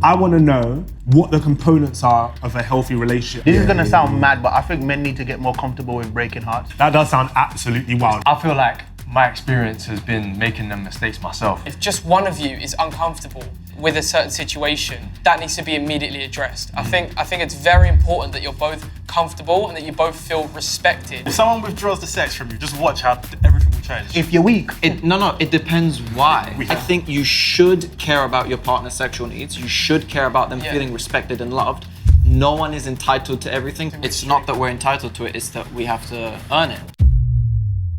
I want to know what the components are of a healthy relationship. This is gonna sound mad, but I think men need to get more comfortable with breaking hearts. That does sound absolutely wild. I feel like my experience has been making them mistakes myself. If just one of you is uncomfortable with a certain situation, that needs to be immediately addressed. I think it's very important that you're both comfortable and that you both feel respected. If someone withdraws the sex from you, just watch how everything will change. If you're weak. It depends why. I think you should care about your partner's sexual needs. You should care about them feeling respected and loved. No one is entitled to everything. It's not that we're entitled to it, it's that we have to earn it.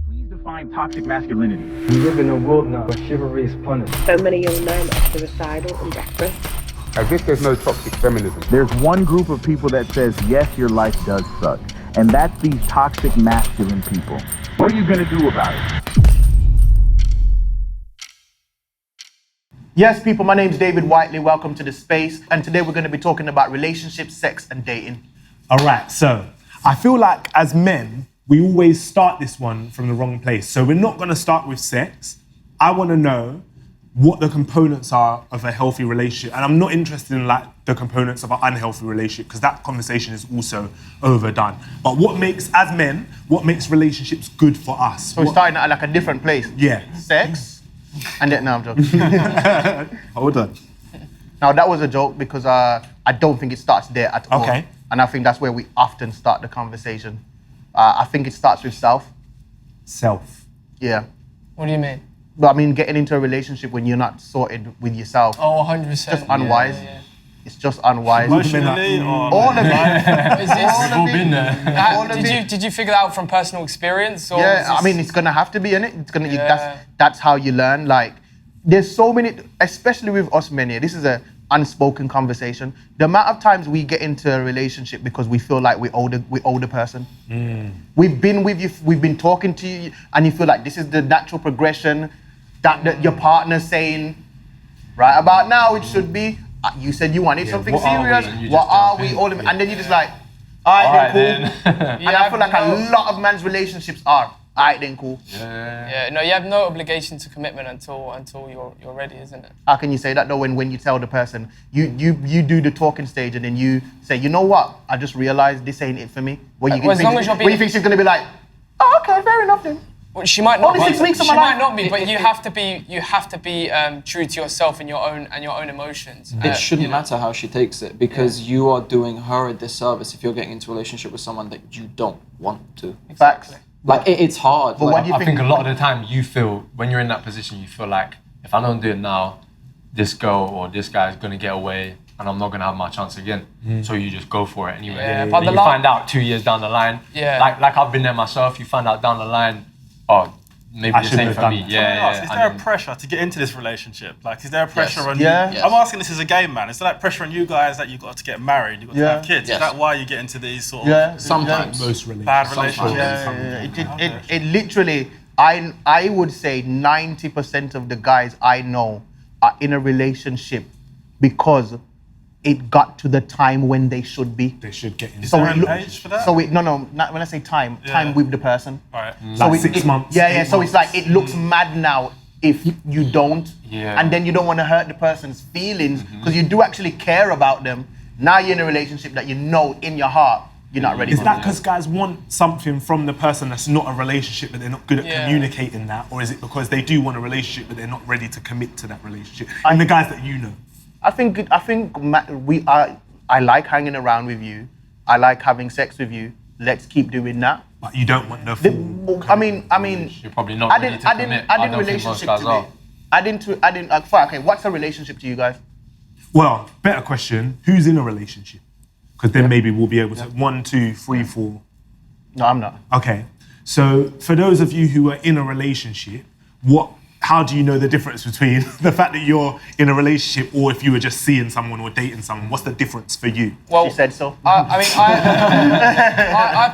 Please define toxic masculinity. We live in a world now where chivalry is punished. So many young men are suicidal and desperate. I guess there's no toxic feminism. There's one group of people that says, yes, your life does suck. And that's these toxic masculine people. What are you gonna do about it? Yes, people, my name's David Whiteley. Welcome to The Space. And today we're gonna be talking about relationships, sex, and dating. All right, so I feel like as men, we always start this one from the wrong place. So we're not gonna start with sex. I wanna know what the components are of a healthy relationship. And I'm not interested in like the components of an unhealthy relationship because that conversation is also overdone. But what makes relationships good for us? So we're starting at like a different place. Yeah. Sex, and then, no, I'm joking. Hold on. Now that was a joke because I don't think it starts there at all. Okay. And I think that's where we often start the conversation. I think it starts with self. Self. Yeah. What do you mean? But I mean, getting into a relationship when you're not sorted with yourself. Oh, 100%. Just unwise. It's just unwise. Emotionally or all of it. Is this, All of it. did you figure that out from personal experience? Or Yeah, was this... I mean, it's gonna have to be, innit? It's gonna. Yeah. That's how you learn. Like, there's so many, especially with us men here. This is a unspoken conversation. The amount of times we get into a relationship because we feel like we owe the person. We've been with you, we've been talking to you, and you feel like this is the natural progression that your partner's saying, right about now it should be. You said you wanted something serious. What are we? All and then you just like, all right, then cool. And I feel like a lot of men's relationships are, all right, then cool. Yeah, no, you have no obligation to commitment until you're ready, isn't it? How can you say that though when you tell the person, you do the talking stage and then you say, you know what, I just realized this ain't it for me. Where you think she's gonna be like, oh, okay, fair enough then. Well, she might not. Only 6 weeks of she my might life. not be, but you have to be true to yourself and your own emotions. It shouldn't matter how she takes it because you are doing her a disservice if you're getting into a relationship with someone that you don't want to. Facts. Like it's hard. But what do you I think a lot of the time you feel, when you're in that position, you feel like if I don't do it now, this girl or this guy is gonna get away and I'm not gonna have my chance again. So you just go for it anyway. Yeah, But you find out 2 years down the line, like I've been there myself, you find out down the line, oh, maybe this ain't for me. Is there a pressure to get into this relationship? Like, is there a pressure on you? Yes. I'm asking this as a gay man. Is there like pressure on you guys that you've got to get married, you've got to have kids? Yes. Is that why you get into these sort of Sometimes. Most relationships. bad relationships? It literally, I would say 90% of the guys I know are in a relationship because it got to the time when they should be. They should get in. Is there an age for that? Not when I say time with the person. Right. So Like 6 months. Yeah, so it's like, it looks mad now if you don't. Yeah. And then you don't want to hurt the person's feelings because you do actually care about them. Now you're in a relationship that you know in your heart you're not ready Is for. that because guys want something from the person that's not a relationship but they're not good at communicating that? Or is it because they do want a relationship but they're not ready to commit to that relationship? And the guys that you know? I think I like hanging around with you. I like having sex with you. Let's keep doing that. But you don't want the full... I mean, you're probably not ready to commit. I don't think most guys are. Okay, what's a relationship to you guys? Well, better question, who's in a relationship? Because then maybe we'll be able to, 1, 2, 3, 4. No, I'm not. Okay, so for those of you who are in a relationship, how do you know the difference between the fact that you're in a relationship or if you were just seeing someone or dating someone? What's the difference for you? Well, she said so. I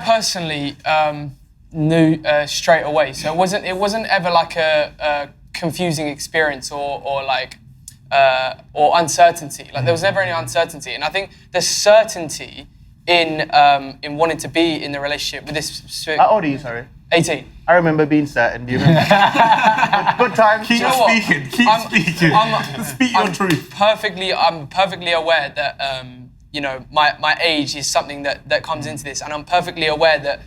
personally knew straight away, so it wasn't ever like a confusing experience or uncertainty. Like there was never any uncertainty, and I think the certainty in wanting to be in the relationship with this. How old are you? Sorry. 18. I remember being certain. Do you remember? Good times. Keep You know what? speaking. Keep speaking. Speak your truth. I'm perfectly aware that you know, my age is something that comes into this, and I'm perfectly aware that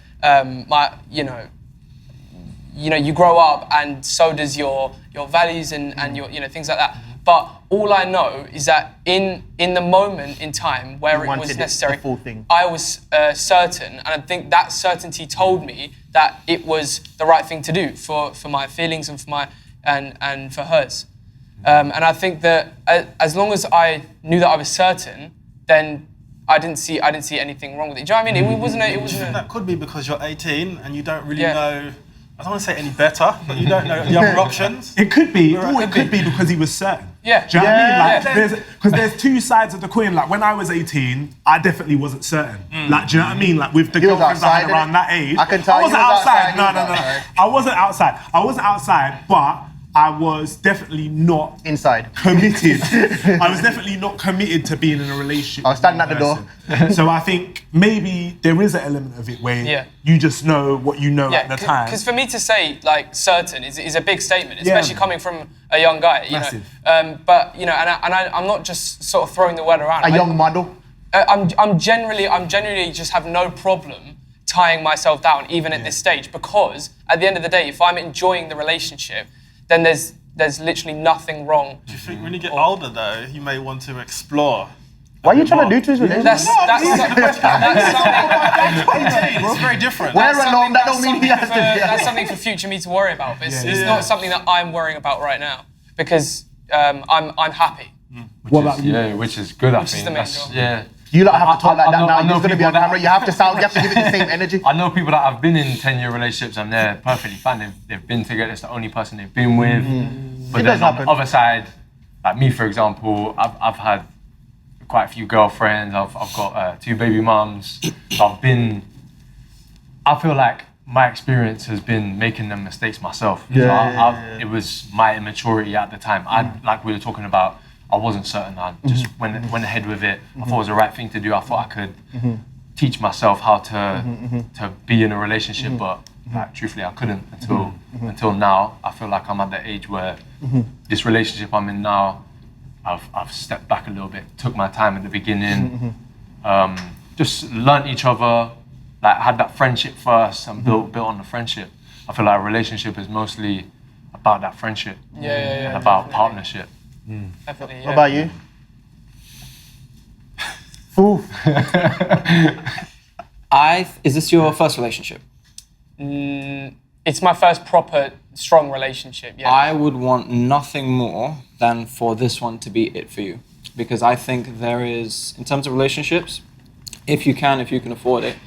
you grow up, and so does your values and your things like that. But all I know is that in the moment in time where it was necessary, the full thing. I was certain, and I think that certainty told me that it was the right thing to do for my feelings and for my and for hers. And I think that as long as I knew that I was certain, then I didn't see anything wrong with it. Do you know what I mean? It wasn't. That could be because you're 18 and you don't really know. I don't want to say any better, but you don't know the other options. It could be, or it could be because he was certain. Yeah. Do you know what I mean? Like, because there's two sides of the coin. Like when I was 18, I definitely wasn't certain. Like, do you know what I mean? Like with the girlfriends I had around that age, I can tell I wasn't you was outside. No. outside. I wasn't outside. I wasn't outside, but I was definitely not inside committed. I was definitely not committed to being in a relationship. I was standing at the door. So I think maybe there is an element of it where you just know what you know at the time. Because for me to say like certain is a big statement, especially coming from a young guy. Massive. But you know, I'm not just sort of throwing the word around. A young model. I'm generally just have no problem tying myself down even at this stage, because at the end of the day, if I'm enjoying the relationship, then there's literally nothing wrong. Do you think when you get older though, you may want to explore? What are you trying to do to his relationship? That's something. It's very different. We're alone, that don't mean he has to. That's something for future me to worry about. But it's not something that I'm worrying about right now, because I'm happy. What about you? Yeah, which is good. I Which is think. the main That's, goal. yeah. You lot have to talk like I that know- now. I know You're going to be on people that- camera. You have to give it the same energy. I know people that have been in 10-year relationships and they're perfectly fine. They've been together. It's the only person they've been with. But It then does on happen. the other side, like me, for example, I've had quite a few girlfriends. I've got 2 baby mums. So I feel like my experience has been making them mistakes myself. It was my immaturity at the time. Like we were talking about, I wasn't certain. I just went ahead with it. I thought it was the right thing to do. I thought I could teach myself how to be in a relationship, but like, truthfully, I couldn't until now. I feel like I'm at the age where this relationship I'm in now, I've stepped back a little bit, took my time at the beginning, just learnt each other, like had that friendship first and built on the friendship. I feel like a relationship is mostly about that friendship and about partnership. Definitely. What about you? Oof. Is this your first relationship? It's my first proper strong relationship. Yeah. I would want nothing more than for this one to be it for you, because I think there is, in terms of relationships, if you can afford it,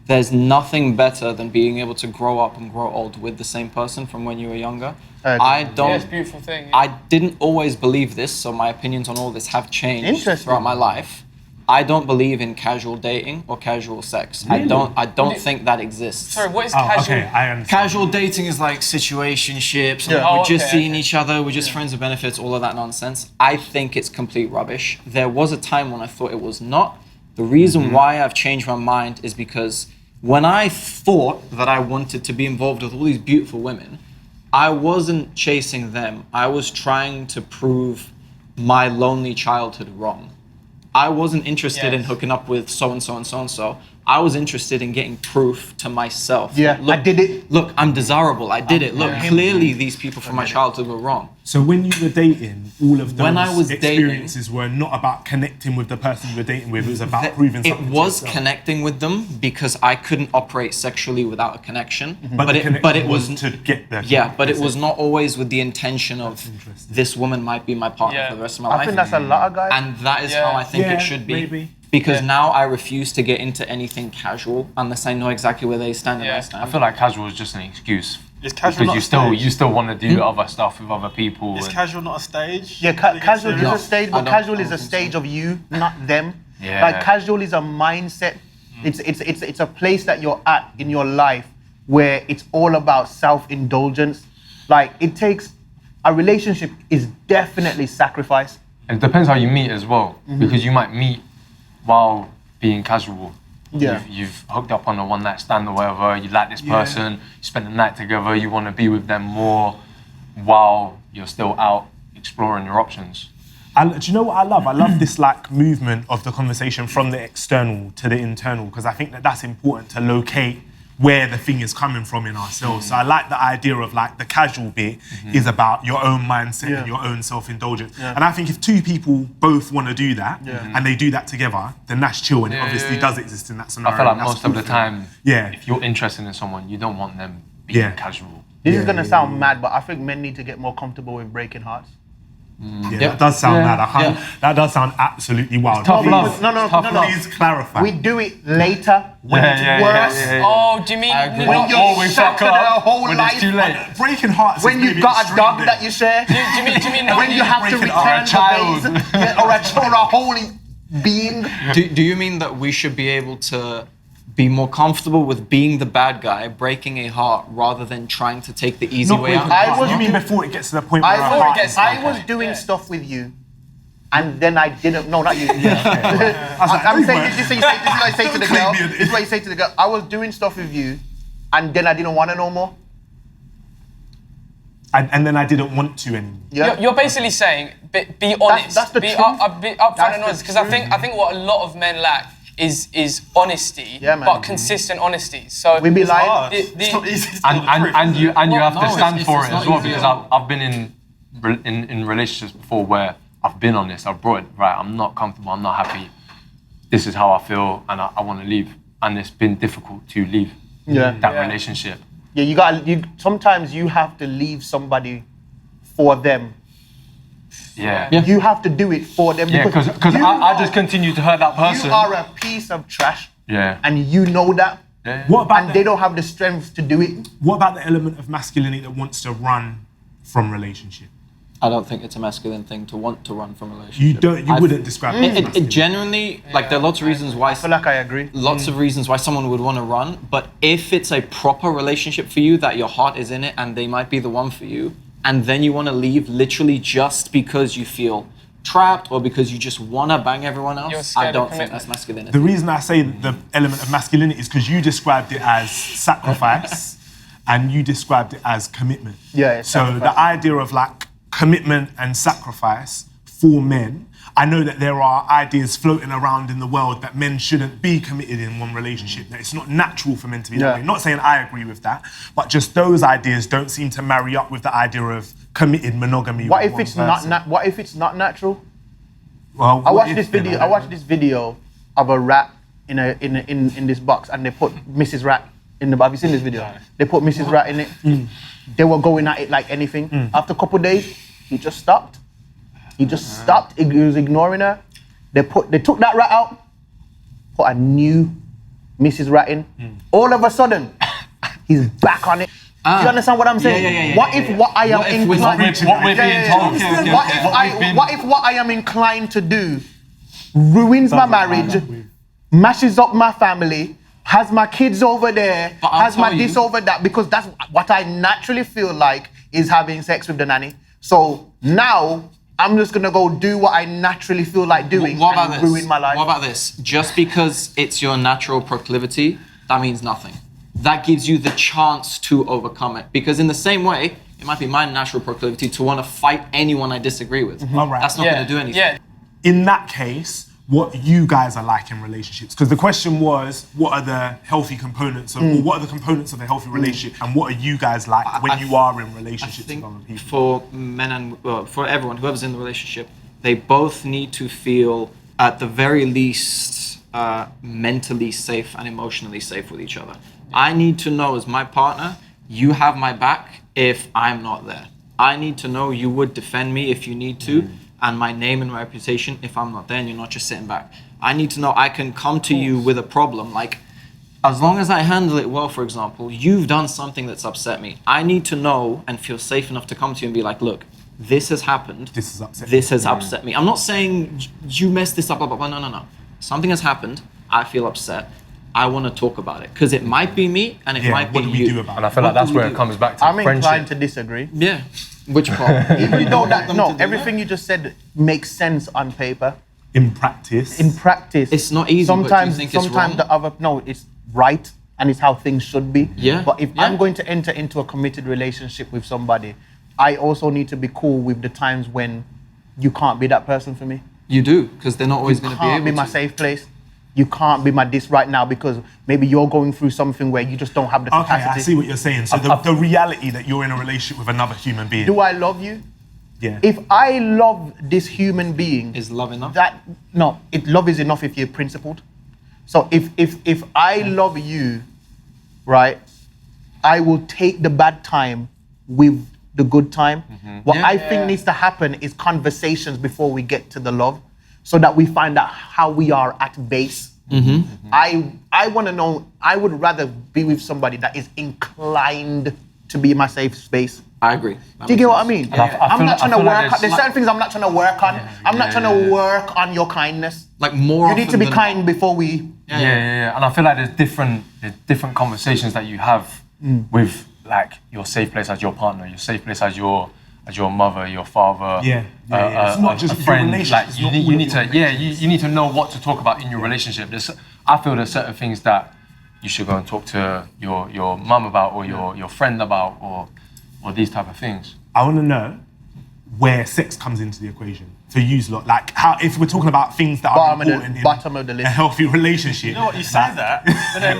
there's nothing better than being able to grow up and grow old with the same person from when you were younger. It's a beautiful thing. Yeah. I didn't always believe this, so my opinions on all this have changed throughout my life. I don't believe in casual dating or casual sex. Really? I don't think that exists. Sorry, what is casual? Okay, I understand. Casual dating is like situationships. We're just seeing each other. We're just friends with benefits. All of that nonsense. I think it's complete rubbish. There was a time when I thought it was not. The reason why I've changed my mind is because when I thought that I wanted to be involved with all these beautiful women, I wasn't chasing them. I was trying to prove my lonely childhood wrong. I wasn't interested in hooking up with so-and-so and so-and-so. I was interested in getting proof to myself. Yeah, Look, I did it. Look, I'm desirable. I did it. Look, clearly these people from my childhood were wrong. So when you were dating, all of those When I was experiences were not about connecting with the person you were dating with. It was about proving something. It was to yourself. connecting with them because I couldn't operate sexually without a connection. But it was to get there. Yeah, but it was not always with the intention of this woman might be my partner for the rest of my life. I think that's a lot of guys. And that is how I think it should be. Maybe. Because now I refuse to get into anything casual unless I know exactly where they stand and I stand. I feel like casual is just an excuse. Is casual Because not a you still want to do other stuff with other people. Is and- casual not a stage? Yeah, casual is serious? a stage, but casual is a stage of you, not them. Yeah. Like casual is a mindset. It's a place that you're at in your life where it's all about self-indulgence. Like it takes a relationship is definitely sacrifice. And it depends how you meet as well, because you might meet while being casual. Yeah. You've hooked up on a one night stand or whatever. You like this person. You spend the night together. You want to be with them more, while you're still out exploring your options. Do you know what I love? I love this like movement of the conversation from the external to the internal, because I think that that's important to locate where the thing is coming from in ourselves. So I like the idea of like the casual bit is about your own mindset and your own self-indulgence. And I think if two people both want to do that and they do that together, then that's chill, and it obviously does exist in that scenario. I feel like That's most of the cool. time, if you're interested in someone, you don't want them being casual. This is gonna sound mad, but I think men need to get more comfortable with breaking hearts. That does sound mad. That does sound absolutely wild. Tough love. No. Please clarify. We do it later when it's worse. Oh, do you mean When you're shattered a whole when life. it's too late. Breaking hearts. When is you've maybe got a extreme dog there. that you share. do you mean When you have to breaking return a child. the base, or a whole being. Do you mean that we should be able to be more comfortable with being the bad guy, breaking a heart, rather than trying to take the easy way out? You mean before it gets to the point where I was doing stuff with you, and then I didn't. No, not you. I'm saying this is what I say to the girl. This is what you say to the girl. I was doing stuff with you, and then I didn't want to no more. And then I didn't want to anymore. Yeah. You're basically saying be honest, that's the be truth. upfront That's and the honest. Because I think what a lot of men lack is honesty, Yeah, man. but consistent honesty. So We be lying. Hard. It's not easy to tell the truth. And you have to No, stand it's for it not as well, easy. because I've been in relationships before where I've been honest. I've brought it right. I'm not comfortable. I'm not happy. This is how I feel, and I want to leave. And it's been difficult to leave that relationship. Yeah, sometimes you have to leave somebody for them. Yeah. You have to do it for them. Yeah, because I just continue to hurt that person. You are a piece of trash. Yeah. And you know that. Yeah. What about And they don't have the strength to do it. What about the element of masculinity that wants to run from relationship? I don't think it's a masculine thing to want to run from a relationship. You wouldn't describe it as It masculine. genuinely, like, there are lots of reasons why. I feel like I agree. Lots of reasons why someone would want to run, but if it's a proper relationship for you, that your heart is in it and they might be the one for you, and then you want to leave literally just because you feel trapped or because you just want to bang everyone You're else, scared I of don't think commitment. that's masculinity. The reason I say the element of masculinity is because you described it as sacrifice and you described it as commitment. Yeah, it's So sacrifice. the idea of like commitment and sacrifice for men, I know that there are ideas floating around in the world that men shouldn't be committed in one relationship, that it's not natural for men to be that way. Not saying I agree with that, but just those ideas don't seem to marry up with the idea of committed monogamy. What with if one it's person. what if it's not natural? Well, I what watched if this then? video. I watched this video of a rat in this box, and they put Mrs. Rat in the. Have you seen this video? They put Mrs. Rat in it. They were going at it like anything. After a couple of days, he just stopped. He just stopped. He was ignoring her. They took that rat out, put a new Mrs. Rat in. All of a sudden, he's back on it. Do you understand what I'm saying? Yeah. What if what I am What if inclined what we're being told? What if what I am inclined to do ruins my marriage, mashes up my family, has my kids over there, But I'll has my tell this you- over that, because that's what I naturally feel like is having sex with the nanny. So now I'm just gonna go do what I naturally feel like doing What about and this? ruin my life. What about this? Just because it's your natural proclivity, that means nothing. That gives you the chance to overcome it. Because in the same way, it might be my natural proclivity to want to fight anyone I disagree with. All right. That's not going to do anything. Yeah. In that case, what you guys are like in relationships? Because the question was, what are the healthy components of, or what are the components of a healthy relationship, and what are you guys like when you are in I relationships think with other people? for men and for everyone, whoever's in the relationship, they both need to feel, at the very least, mentally safe and emotionally safe with each other. I need to know, as my partner, you have my back if I'm not there. I need to know you would defend me if you need to, and my name and my reputation if I'm not there and you're not just sitting back. I need to know I can come to you with a problem. Like, as long as I handle it well, for example, you've done something that's upset me. I need to know and feel safe enough to come to you and be like, look, this has happened. This has upset This has upset me. I'm not saying you messed this up, blah, blah, blah. No. Something has happened. I feel upset. I want to talk about it. Because it might be me and it might be what do we you. do about And I it? feel like What that's do we where do? it comes back to I'm friendship. inclined to disagree. Yeah. Which part? Even though that, no, everything you just said makes sense on paper. In practice. In practice, It's not easy, but do you Sometimes, think it's sometimes wrong? the other it's right and it's how things should be. Yeah, But if yeah. I'm going to enter into a committed relationship with somebody, I also need to be cool with the times when you can't be that person for me. You do, because they're not always You going to be can't able be my to. safe place. You can't be my this right now because maybe you're going through something where you just don't have the Okay, capacity. I see what you're saying. So the reality that you're in a relationship with another human being. Do I love you? Yeah. If I love this human being, Is love enough? Love is enough if you're principled. So if I love you, right, I will take the bad time with the good time. What Yeah. I think needs to happen is conversations before we get to the love, so that we find out how we are at base. I want to know. I would rather be with somebody that is inclined to be in my safe space. I agree. Do you get what I mean? I I'm feel- not trying I to feel like work on. There's certain things I'm not trying to work on. I'm not trying to work on your kindness. Like more You need to often be than kind before we. Yeah. And I feel like there's different conversations that you have with like your safe place as your partner, your safe place as your mother, your father. Yeah. It's not just a your friend. relationship, Like it's you not need, all you of need your to you need to know what to talk about in your relationship. I feel there's certain things that you should go and talk to your mum about or your friend about or these type of things. I want to know where sex comes into the equation for you lot. Like, how if we're talking about things that are important in bottom of the list. a healthy relationship. You know what, you say that, but then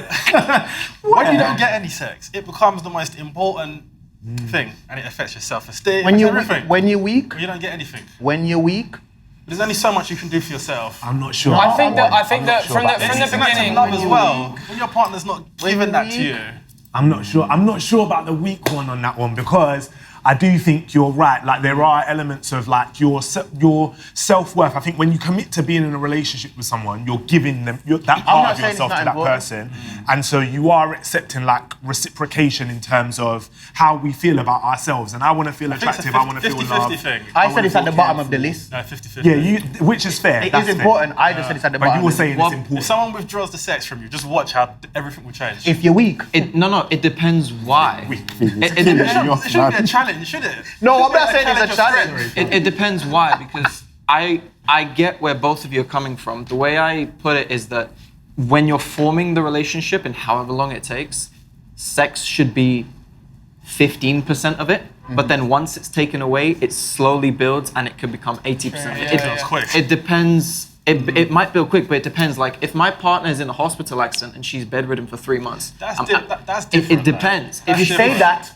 when you don't get any sex, it becomes the most important thing, and it affects your self-esteem, When you're everything. when you're weak, You don't get anything. when you're weak, There's only so much you can do for yourself. I'm not sure. I think that sure from about the It's connected beginning. to love as well. When your partner's not giving you're that to weak. you, I'm not sure. I'm not sure about the weak one on that one because I do think you're right. Like there are elements of like your self-worth. I think when you commit to being in a relationship with someone, you're giving them that I'm part not of saying it's yourself not to that important. person, and so you are accepting like reciprocation in terms of how we feel about ourselves. And I want to feel I think it's attractive. a I want to feel 50-50 loved. thing. I said it's at the bottom of the list. No, 50-50. Yeah, which is fair. It That's is fair. important. I just said it's at the But bottom. you were of the saying list. it's important. If someone withdraws the sex from you, just watch how everything will change. If you're weak, No, it depends why. it shouldn't be a challenge, should it? no, I'm not saying it's a Challenge challenge. your It depends why, because I get where both of you are coming from. The way I put it is that when you're forming the relationship and however long it takes, sex should be 15% of it. But then once it's taken away, it slowly builds and it can become 80%. It depends. It might build quick, but it depends. Like if my partner is in a hospital accident and she's bedridden for 3 months, That's it different. depends. If you say that.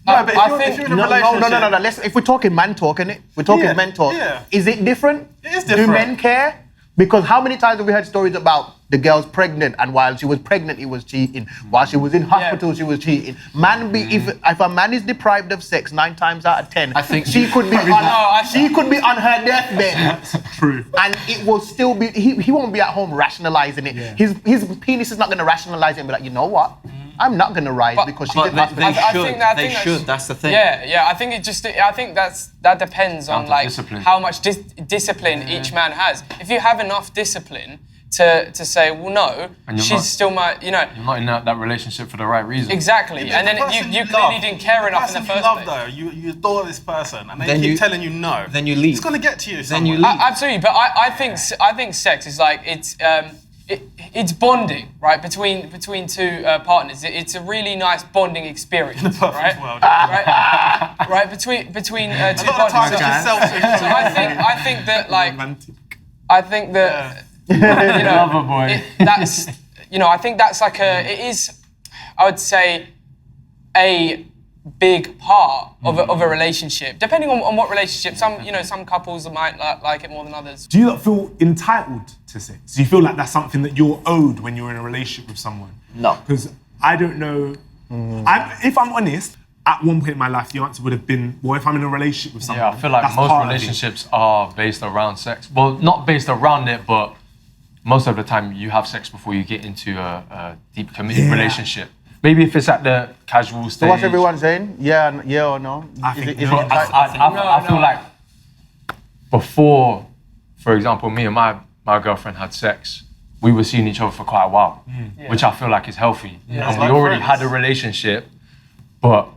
No, but I if think- you're in a relationship... No. If we're talking man talk, innit? We're talking Yeah, men talk. yeah. Is it different? It is Do different. men care? Because how many times have we heard stories about the girl's pregnant and while she was pregnant, he was cheating. While she was in hospital, she was cheating. If a man is deprived of sex 9 times out of 10, I think she could be on her deathbed. True. And it will still be, he won't be at home rationalizing it. Yeah. His penis is not going to rationalize it and be like, you know what? I'm not going to rise because she's But in hospital. they should. That's the thing. Yeah. I think that depends on to like discipline. how much discipline each man has. If you have enough discipline to say, well, no, And you're she's not- still my, You're not in that relationship for the right reason. exactly. And then you clearly didn't care enough in the first place. Though, you adore this person, and they Then keep you- telling you no. then you leave. It's gonna get to you. Then you somewhere. leave. Absolutely, but I think sex is like it's bonding, right, between two partners. It's a really nice bonding experience, right? world. Right, between two A lot of times partners. it's just selfish. So I think that like Romantic. I think that you know Lover boy. that's I think that's like it is I would say a big part of a relationship, depending on what relationship. Some couples might like it more than others. Do you not feel entitled to sex? Do you feel like that's something that you're owed when you're in a relationship with someone? No. Because I don't know. If I'm honest, at one point in my life, the answer would have been, well, if I'm in a relationship with someone, Yeah, I feel like that's most part of it. relationships are based around sex. Well, not based around it, but most of the time you have sex before you get into a deep committed relationship. Maybe if it's at the casual stage. So what's everyone saying? Yeah or no? I think Is no. it I feel like before, for example, me and my girlfriend had sex, we were seeing each other for quite a while, which I feel like is healthy. Yeah. And It's we like already friends. had a relationship, but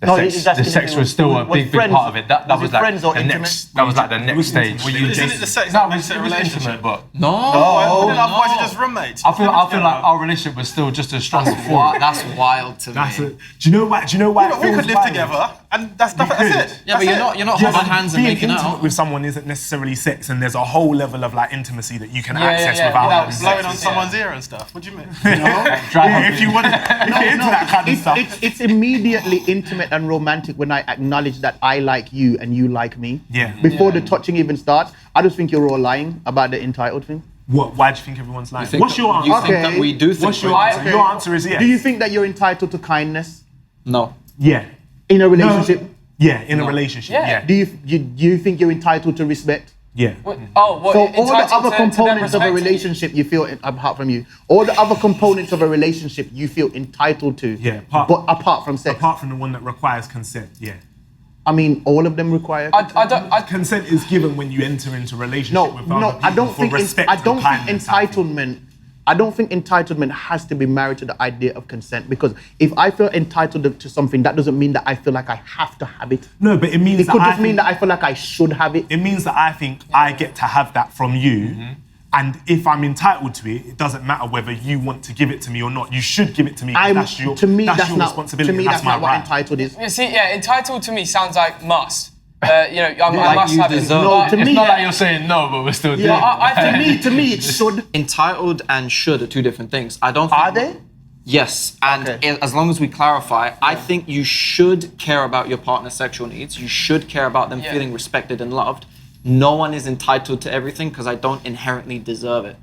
No, it's just the sex was still a big part of it. That was was it like friends or the intimate? next. That was like the next stage. Isn't it the sex that makes it a relationship? Intimate, but Otherwise you're just roommates. I feel like our relationship was still just as strong before. That's wild to me. Do you know why? We could live together, and that's it. Yeah, but you're not holding hands and being making intimate out. with someone isn't necessarily sex, and there's a whole level of like intimacy that you can access yeah, without without having Blowing sex. on someone's ear and stuff. What do you mean? Yeah, if you want to, if you're into that kind of stuff. It's immediately intimate and romantic when I acknowledge that I like you and you like me. Yeah. Before the touching even starts, I just think you're all lying about the entitled thing. What? Why do you think everyone's lying? think What's your answer? You think that we do think What's your we're- answer? Your answer is yes. Do you think that you're entitled to kindness No. Yeah. in a relationship? Yeah, in a relationship. Yeah. Do you think you're entitled to respect? Yeah. Oh, what? So all the entitled other to components of a them respecting you? relationship you feel, apart from you, all the other components of a relationship you feel entitled to. Yeah, but apart from sex. Apart from the one that requires consent. Yeah. I mean, all of them require. Consent is given when you enter into a relationship No, with no, other people I don't for think. respect I and don't think kindness, I think. entitlement. I don't think entitlement has to be married to the idea of consent, because if I feel entitled to something, that doesn't mean that I feel like I have to have it. No, but it means It that could I just mean think- that I feel like I should have it. It means that I think I get to have that from you. And if I'm entitled to it, it doesn't matter whether you want to give it to me or not. You should give it to me. 'Cause that's your, to me, that's that's your not. responsibility. To me, and that's my not what right. entitled is. You see, entitled to me sounds like must. I Like must you have it. deserve No, it. to It's me, not like you're saying no, but we're still doing it. to me, it should. Entitled and should are two different things. I don't think. Are they? Yes, and as long as we clarify, I think you should care about your partner's sexual needs. You should care about them feeling respected and loved. No one is entitled to everything because I don't inherently deserve it.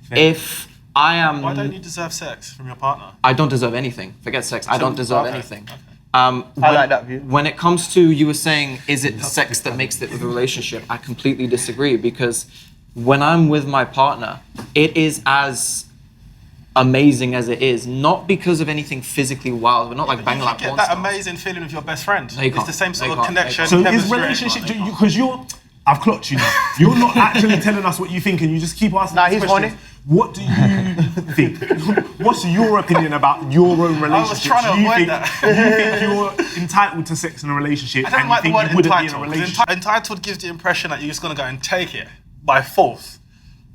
If I am... Why don't you deserve sex from your partner? I don't deserve anything. Forget sex. I don't deserve anything. I like that view. When it comes to, you were saying, is it sex that makes it a relationship? I completely disagree, because when I'm with my partner, it is as amazing as it is, not because of anything physically wild. We're not like banging like You porn get that stars. amazing feeling with your best friend. No, you It's can't. the same sort No, of you can't. connection. So is chemistry, relationship, everything. because I've clocked you now. You're not actually telling us what you think, and you just keep asking Nah, these he's questions. What do you think? What's your opinion about your own relationship? trying to Do you avoid think, that. do you think you're entitled to sex in a relationship, I don't and like you the think word you wouldn't be in a entitled. 'Cause relationship? Entitled gives the impression that you're just going to go and take it by force.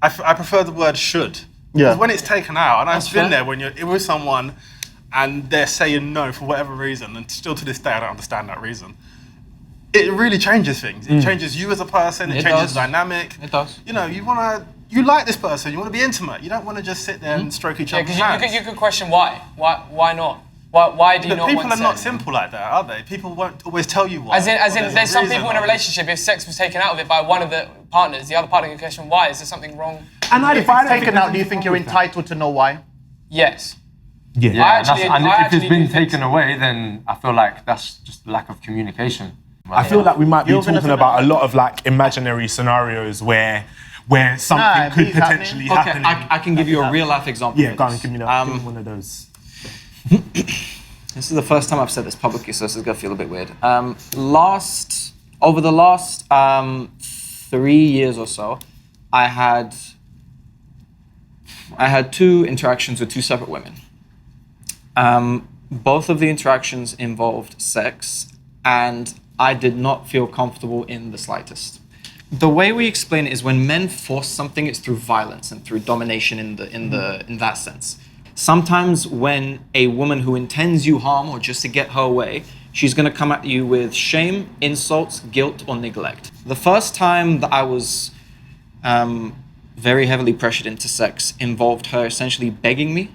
I prefer the word should. Yeah. Because when it's taken out, and I've That's been fair. there when you're with someone and they're saying no for whatever reason, and still to this day I don't understand that reason. It really changes things. It changes you as a person. It It changes does. the dynamic. It does. You know, you like this person. You want to be intimate. You don't want to just sit there and stroke each Yeah, other's because hands. you could question why. Why not? Why do you But not people want are not sex? simple like that, are they? People won't always tell you why. As in, Or there's some reason people in a or- relationship, if sex was taken out of it by one of the partners, the other partner can question why. Is there something wrong? And If it's taken out, do you think you're entitled to know why? Yes. Yeah. Yeah, I and, actually- and I if actually it's been do think taken so. away, then I feel like that's just lack of communication. I feel like we might be You're gonna talking say about that. a lot of like imaginary scenarios where something Nah, could these happening. potentially Okay, happen. I can give you a real life example. Yeah, of go on, this. give me one of those. This is the first time I've said this publicly, so this is gonna feel a bit weird. Over the last 3 years or so, I had 2 interactions with 2 separate women. Both of the interactions involved sex, and I did not feel comfortable in the slightest. The way we explain it is when men force something, it's through violence and through domination in that sense. Sometimes when a woman who intends you harm or just to get her way, she's gonna come at you with shame, insults, guilt, or neglect. The first time that I was very heavily pressured into sex involved her essentially begging me,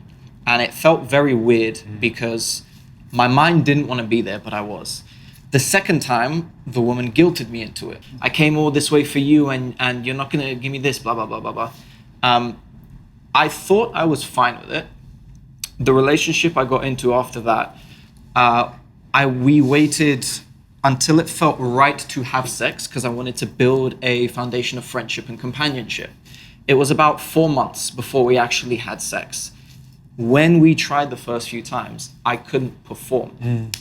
and it felt very weird because my mind didn't want to be there, but I was. The second time, the woman guilted me into it. I came all this way for you, and you're not gonna give me this, blah, blah, blah, blah, blah. I thought I was fine with it. The relationship I got into after that, we waited until it felt right to have sex because I wanted to build a foundation of friendship and companionship. It was about 4 months before we actually had sex. When we tried the first few times, I couldn't perform.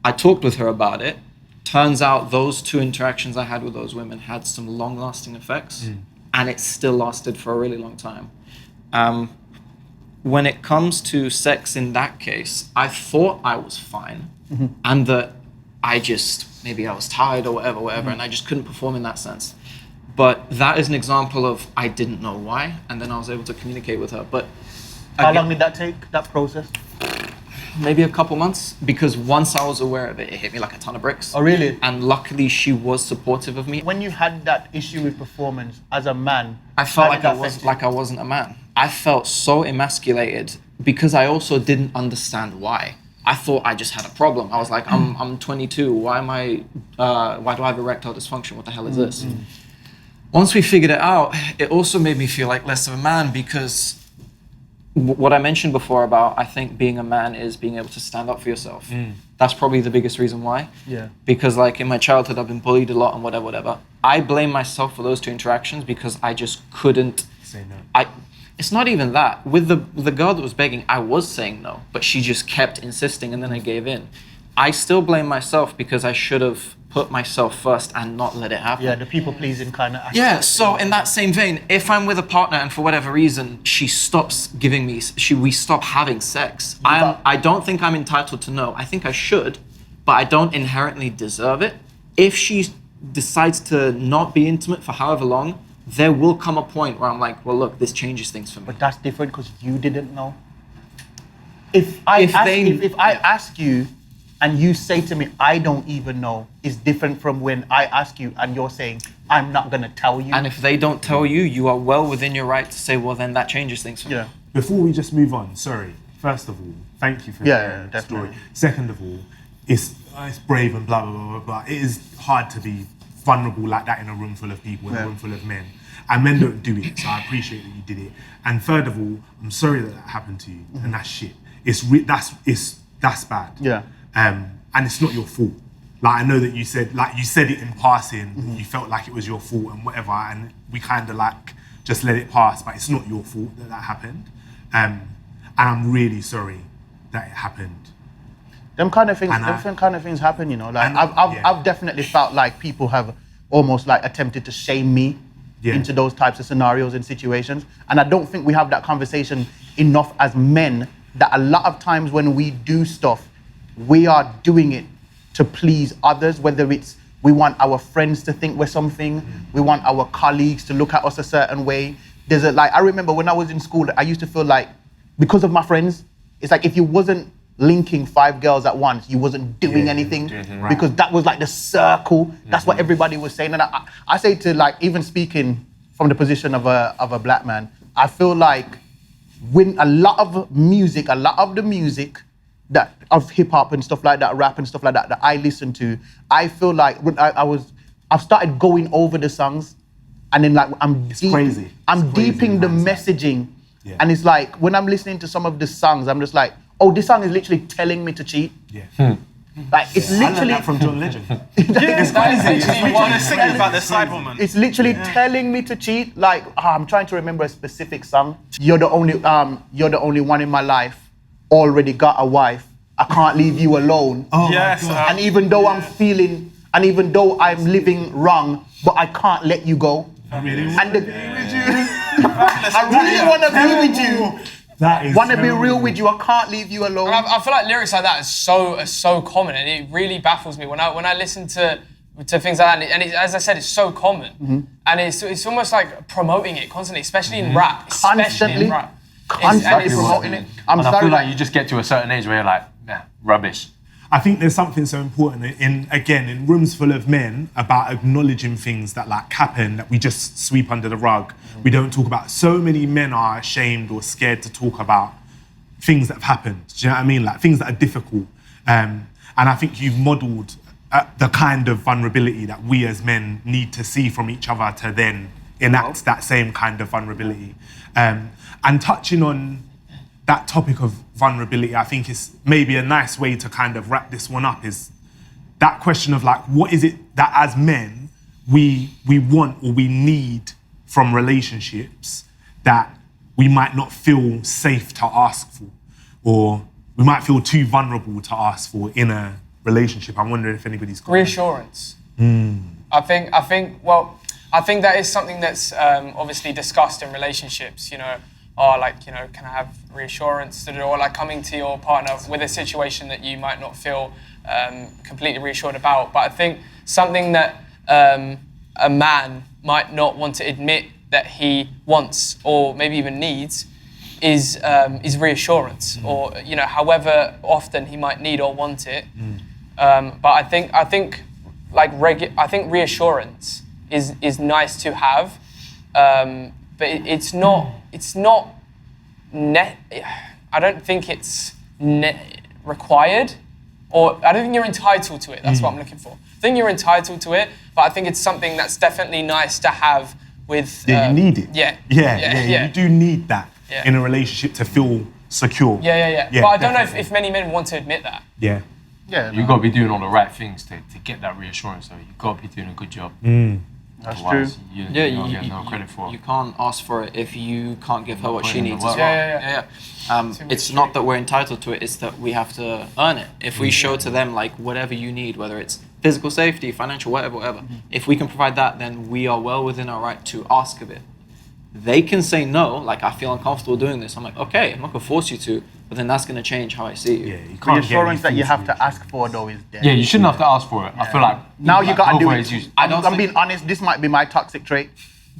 I talked with her about it. Turns out those 2 interactions I had with those women had some long-lasting effects, and it still lasted for a really long time. When it comes to sex in that case, I thought I was fine, and that maybe I was tired or whatever, and I just couldn't perform in that sense. But that is an example of I didn't know why, and then I was able to communicate with her. But how long did that take, that process? Maybe a couple months, because once I was aware of it, it hit me like a ton of bricks. Oh, really? And luckily, she was supportive of me. When you had that issue with performance as a man, I felt like I wasn't a man. I felt so emasculated because I also didn't understand why. I thought I just had a problem. I was like, I'm 22. Why do I have erectile dysfunction? What the hell is this? Once we figured it out, it also made me feel like less of a man, because what I mentioned before about, I think being a man is being able to stand up for yourself. That's probably the biggest reason why. Yeah. Because like in my childhood, I've been bullied a lot and whatever. I blame myself for those two interactions because I just couldn't say no. It's not even that. With the girl that was begging, I was saying no, but she just kept insisting, and then I gave in. I still blame myself because I should have put myself first and not let it happen. Yeah, the people-pleasing kind of aspect. Yeah, so in that same vein, if I'm with a partner and for whatever reason she stops giving me, we stop having sex, I don't think I'm entitled to know. I think I should, but I don't inherently deserve it. If she decides to not be intimate for however long, there will come a point where I'm like, well, look, this changes things for me. But that's different because you didn't know. If I ask you and you say to me, I don't even know, is different from when I ask you and you're saying, I'm not going to tell you. And if they don't tell you, you are well within your right to say, well, then that changes things for me. Before we just move on, sorry, first of all, thank you for sharing the story. Second of all, it's brave and blah, blah, blah, blah, blah. It is hard to be vulnerable like that in a room full of people, in a room full of men. And men don't do it, so I appreciate that you did it. And third of all, I'm sorry that happened to you, and that's shit. That's bad. Yeah. And it's not your fault. Like, I know that you said it in passing, you felt like it was your fault and whatever, and we kind of like just let it pass, but it's not your fault that happened. And I'm really sorry that it happened. Them kind of things happen, you know. Like I've definitely felt like people have almost like attempted to shame me into those types of scenarios and situations. And I don't think we have that conversation enough as men, that a lot of times when we do stuff, we are doing it to please others, whether it's we want our friends to think we're something, we want our colleagues to look at us a certain way. I remember when I was in school, I used to feel like, because of my friends, it's like if you wasn't linking 5 girls at once, you wasn't doing anything, because that was like the circle. That's what everybody was saying. And I say to, like, even speaking from the position of a black man, I feel like when a lot of the music that of hip hop and stuff like that, rap and stuff like that I listen to, I feel like when I've started going over the songs, and then like I'm deeping the messaging, and it's like when I'm listening to some of the songs, I'm just like, oh, this song is literally telling me to cheat. Like it's literally I learned that from John Legend. It's crazy. It's literally singing about the Sideman. It's literally telling me to cheat. Like I'm trying to remember a specific song. You're the only one in my life. Already got a wife. I can't leave you alone. Oh yes. And even though I'm feeling, and even though I'm living wrong, but I can't let you go. I really want to be with you. I really want to be with you. Want to be real with you. I can't leave you alone. I feel like lyrics like that are so common, and it really baffles me when I listen to things like that. And as I said, it's so common, and it's almost like promoting it constantly, especially in rap. Constantly promoting it. I feel like you just get to a certain age where you're like, nah, rubbish. I think there's something so important in rooms full of men about acknowledging things that like happen that we just sweep under the rug. We don't talk about. So many men are ashamed or scared to talk about things that have happened. Do you know what I mean? Like things that are difficult. And I think you've modelled the kind of vulnerability that we as men need to see from each other to then enact that same kind of vulnerability. And touching on that topic of vulnerability, I think is maybe a nice way to kind of wrap this one up, is that question of like, what is it that as men we want or we need from relationships that we might not feel safe to ask for, or we might feel too vulnerable to ask for in a relationship? I'm wondering if anybody's got reassurance. I think that is something that's obviously discussed in relationships, you know. Or like, you know, can I have reassurance? Or like coming to your partner with a situation that you might not feel completely reassured about. But I think something that a man might not want to admit that he wants or maybe even needs is reassurance, or however often he might need or want it. But I think reassurance is nice to have, but it's not. I don't think it's required, or I don't think you're entitled to it. That's what I'm looking for. I think you're entitled to it, but I think it's something that's definitely nice to have with. Yeah, you need it. Yeah. You do need that in a relationship to feel secure. Yeah. But I don't know if many men want to admit that. Yeah. Yeah. You've got to be doing all the right things to get that reassurance. So you've got to be doing a good job. That's Otherwise, true. You Yeah, don't get no credit for it. You can't ask for it if you can't give her what Put she in the needs work. as well. Yeah. It's not that we're entitled to it, it's that we have to earn it. If we show to them like whatever you need, whether it's physical safety, financial, whatever, if we can provide that, then we are well within our right to ask of it. They can say no, like I feel uncomfortable doing this. I'm like, okay, I'm not gonna force you to, but then that's gonna change how I see you. Yeah, you can't get Reassurance that you anything have from to ask for though is dead. Yeah, you shouldn't have to ask for it. I feel like Now you gotta both do ways it. you- I'm being honest, this might be my toxic trait.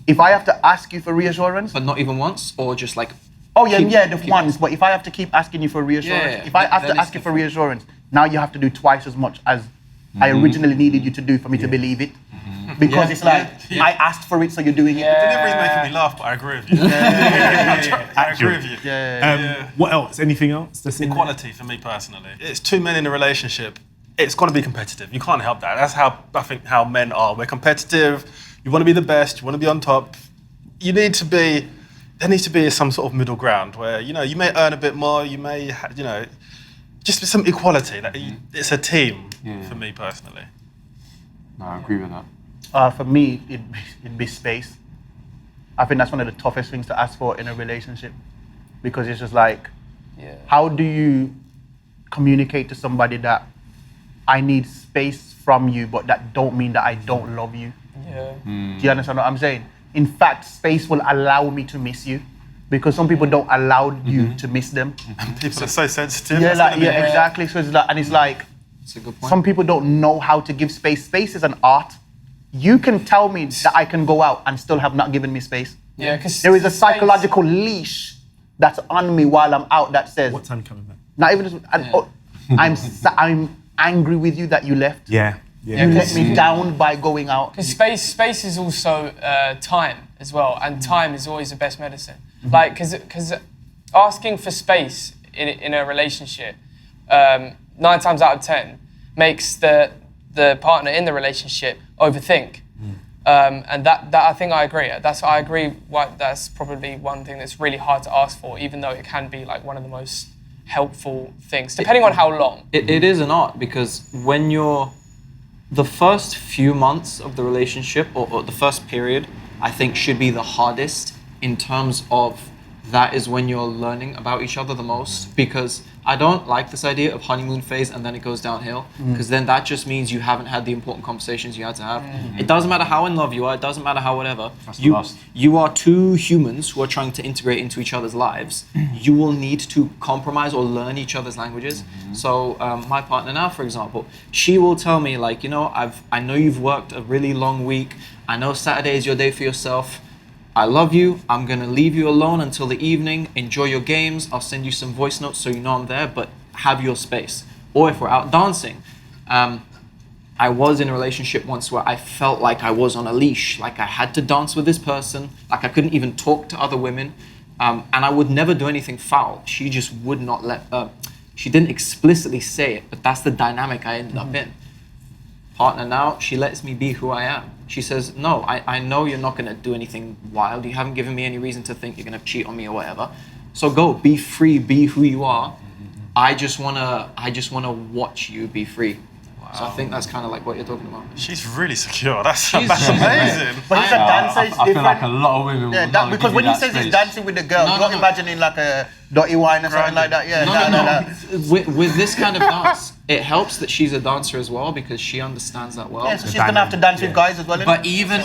If I have to ask you for reassurance, But not even once, or just like the ones, but if I have to keep asking you for reassurance, Yeah, if I have then to it's ask you for reassurance, now you have to do twice as much as I originally needed you to do for me to believe it. Because it's like, I asked for it, so you're doing it. Delivery's making me laugh, but I agree with you. I agree with you. What else? Anything else? That's in there? Equality for me personally. It's two men in a relationship. It's got to be competitive. You can't help that. That's how I think how men are. We're competitive. You want to be the best. You want to be on top. You need to be. There needs to be some sort of middle ground where you may earn a bit more. You may just some equality. It's a team for me personally. No, I agree with that. For me, it'd be space. I think that's one of the toughest things to ask for in a relationship, because it's just like, how do you communicate to somebody that I need space from you, but that don't mean that I don't love you? Yeah. Do you understand what I'm saying? In fact, space will allow me to miss you, because some people don't allow you to miss them. People are so sensitive. Exactly. So it's like, and it's like, That's a good point. some people don't know how to give space. Space is an art. You can tell me that I can go out and still have not given me space. Yeah, because There is a psychological leash that's on me while I'm out that says, What time coming back? not even just, I'm angry with you that you left. Yeah. You let me down by going out. Because space is also time as well, and time is always the best medicine. Like, because asking for space in a relationship, 9 times out of 10, makes the partner in the relationship overthink. And that I think I agree. I agree. That's probably one thing that's really hard to ask for, even though it can be like one of the most helpful things, depending on how long. It is an art, because when you're the first few months of the relationship, or the first period, I think should be the hardest, in terms of that is when you're learning about each other the most, because I don't like this idea of honeymoon phase and then it goes downhill, because then that just means you haven't had the important conversations you had to have. It doesn't matter how in love you are, it doesn't matter how whatever. You are two humans who are trying to integrate into each other's lives. You will need to compromise or learn each other's languages. So my partner now, for example, she will tell me like, I know you've worked a really long week. I know Saturday is your day for yourself. I love you. I'm going to leave you alone until the evening. Enjoy your games. I'll send you some voice notes so you know I'm there, but have your space. Or if we're out dancing, I was in a relationship once where I felt like I was on a leash, like I had to dance with this person, like I couldn't even talk to other women, and I would never do anything foul. She just would not she didn't explicitly say it, but that's the dynamic I ended up in. Partner now, she lets me be who I am. She says, no, I know you're not going to do anything wild. You haven't given me any reason to think you're going to cheat on me or whatever. So go, be free, be who you are. I just want to watch you be free. Wow. So I think that's kind of like what you're talking about. She's really secure. That's amazing. But he's a dancer, it's I feel different. like a lot of women will not because give when you he that says space. he's dancing with the girl, you're not imagining like a dotty wine or something like that. Yeah, No. With this kind of dance, It helps that she's a dancer as well because she understands that well. Yeah, so she's gonna have to dance with guys as well. But even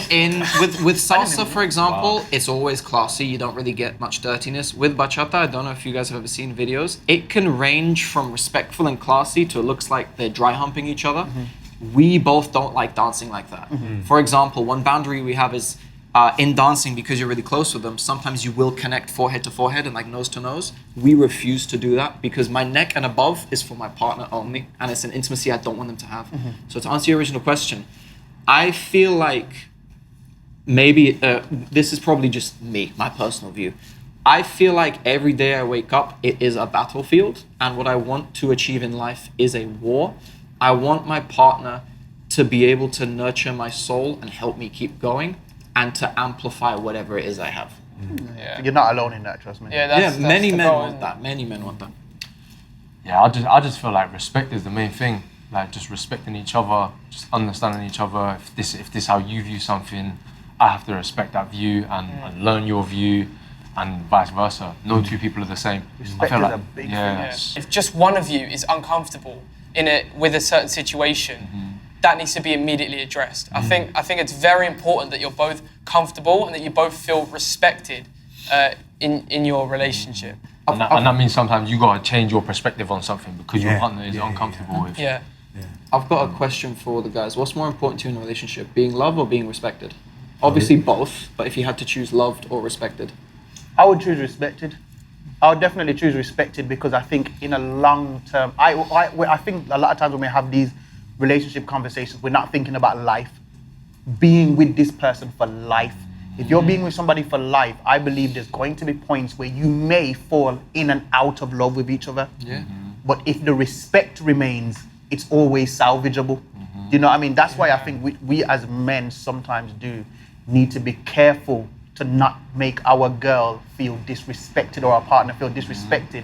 with salsa, for example, it's always classy. You don't really get much dirtiness. With bachata, I don't know if you guys have ever seen videos. It can range from respectful and classy to it looks like they're dry humping each other. We both don't like dancing like that. For example, one boundary we have is in dancing, because you're really close with them, sometimes you will connect forehead to forehead and like nose to nose. We refuse to do that because my neck and above is for my partner only, and it's an intimacy I don't want them to have. So to answer your original question, I feel like maybe this is probably just me, my personal view. I feel like every day I wake up, it is a battlefield, and what I want to achieve in life is a war. I want my partner to be able to nurture my soul and help me keep going, and to amplify whatever it is I have. You're not alone in that, trust me. That's many the men goal, want isn't it? that. Many men want that. Yeah, I just feel like respect is the main thing. Like just respecting each other, just understanding each other. If this how you view something, I have to respect that view and learn your view, and vice versa. No two people are the same. Respect I feel is like, a big thing. yes. If just one of you is uncomfortable with a certain situation, that needs to be immediately addressed. I think it's very important that you're both comfortable and that you both feel respected in your relationship. And that means sometimes you gotta change your perspective on something because your partner is uncomfortable with. Yeah. I've got a question for the guys. What's more important to you in a relationship, being loved or being respected? Obviously both, but if you had to choose loved or respected. I would choose respected. I would definitely choose respected because I think in a long term, I think a lot of times when we have these relationship conversations, we're not thinking about life. Being with this person for life. If you're being with somebody for life, I believe there's going to be points where you may fall in and out of love with each other. Yeah. But if the respect remains, it's always salvageable. You know what I mean? That's why I think we as men sometimes do need to be careful to not make our girl feel disrespected or our partner feel disrespected.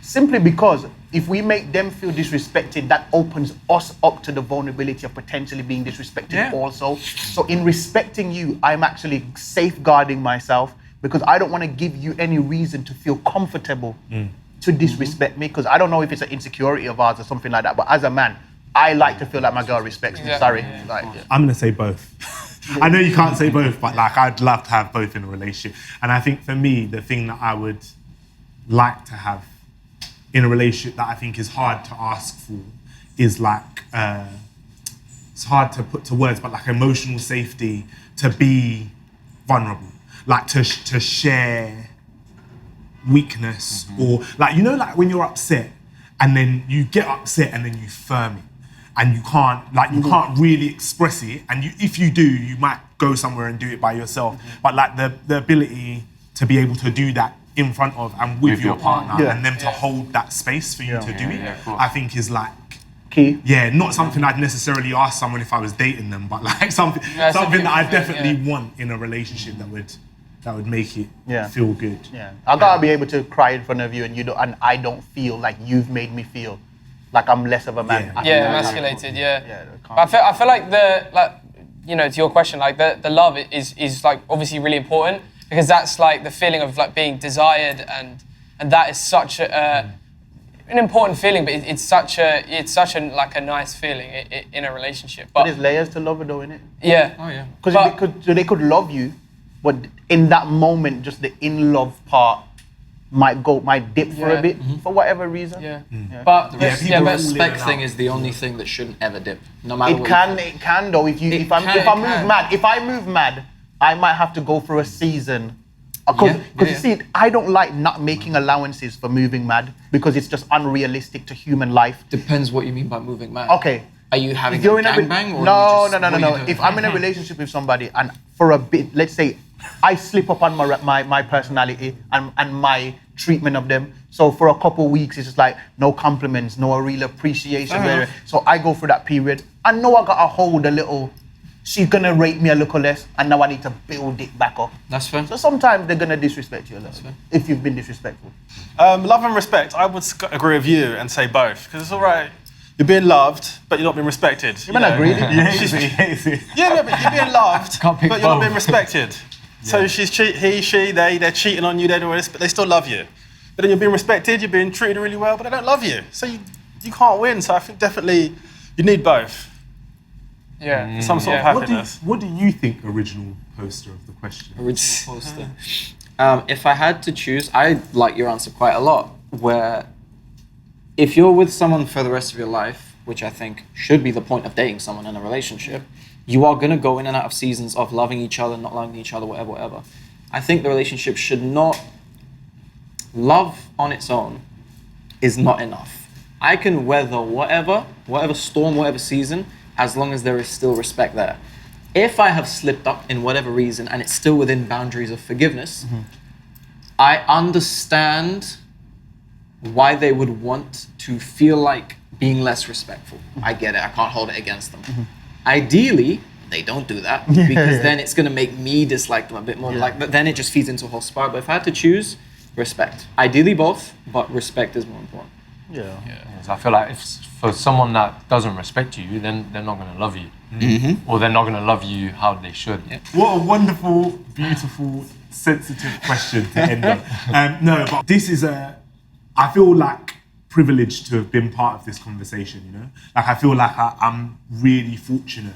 Simply because if we make them feel disrespected, that opens us up to the vulnerability of potentially being disrespected also. So in respecting you, I'm actually safeguarding myself because I don't want to give you any reason to feel comfortable to disrespect me, because I don't know if it's an insecurity of ours or something like that, but as a man, I like to feel like my girl respects me. Sorry. I'm gonna say both. I know you can't say both, but like I'd love to have both in a relationship. And I think for me, the thing that I would like to have in a relationship that I think is hard to ask for is like, it's hard to put to words, but like emotional safety to be vulnerable, like to share weakness or like, you know, like when you're upset and then you get upset and then you firm it. And you can't really express it. And if you do, you might go somewhere and do it by yourself. But like the ability to be able to do that in front of and with your partner and them to hold that space for you to do it, I think is like key. Yeah, not something I'd necessarily ask someone if I was dating them, but like something that I definitely want in a relationship that would make it feel good. Yeah, I gotta be able to cry in front of you, and I don't feel like you've made me feel like I'm less of a man. Emasculated. But I feel like to your question, like the love is like obviously really important because that's like the feeling of like being desired and that is such an important feeling, but it's such a like a nice feeling in a relationship. But there's layers to love it though, innit? Yeah. Oh yeah. Because they could love you, but in that moment, just the in love part might dip for a bit for whatever reason. But the respect thing is the only thing that shouldn't ever dip, no matter what. It can though. If I move mad, I might have to go through a season. Because you see, I don't like not making allowances for moving mad because it's just unrealistic to human life. Depends what you mean by moving mad. Okay. Are you having a gangbang or No. If I'm in a relationship with somebody and for a bit, let's say, I slip up on my personality and my treatment of them. So for a couple of weeks, it's just like no compliments, no real appreciation. So I go through that period. I know I gotta hold a little. She's gonna rate me a little less, and now I need to build it back up. That's fair. So sometimes they're gonna disrespect you a little if you've been disrespectful. Love and respect, I would agree with you and say both, because it's all right. You're being loved, but you're not being respected. You might agree. But you're being loved, but you're not being respected. So they're cheating on you, they don't, but they still love you. But then you're being respected, you're being treated really well, but they don't love you. So you can't win. So I think definitely you need both. Yeah. Some sort of What happiness. do you think, original poster of the question? Original poster. If I had to choose, I like your answer quite a lot. Where if you're with someone for the rest of your life, which I think should be the point of dating someone in a relationship, you are gonna go in and out of seasons of loving each other, not loving each other, whatever, whatever. I think the relationship should not, love on its own is not enough. I can weather whatever storm, whatever season, as long as there is still respect there. If I have slipped up in whatever reason and it's still within boundaries of forgiveness, I understand why they would want to feel like being less respectful. I get it, I can't hold it against them. Ideally, they don't do that because then it's gonna make me dislike them a bit more. But then it just feeds into a whole spiral. But if I had to choose, respect. Ideally both, but respect is more important. So I feel like if for someone that doesn't respect you, then they're not going to love you. Or they're not going to love you how they should. What a wonderful, beautiful, sensitive question to end on. No, but this is I feel like privileged to have been part of this conversation, you know? Like I feel like I'm really fortunate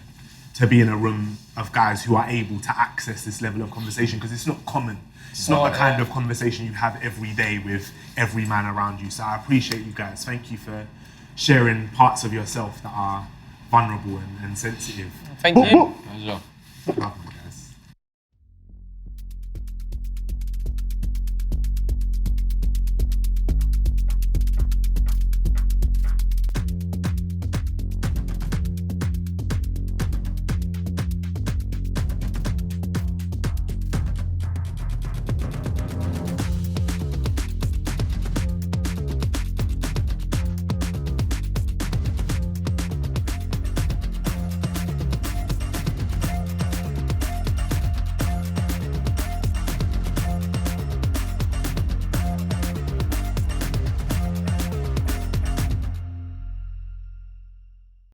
to be in a room of guys who are able to access this level of conversation because it's not common. It's not the kind of conversation you have every day with every man around you. So I appreciate you guys. Thank you for sharing parts of yourself that are vulnerable and sensitive. Thank you. Pleasure.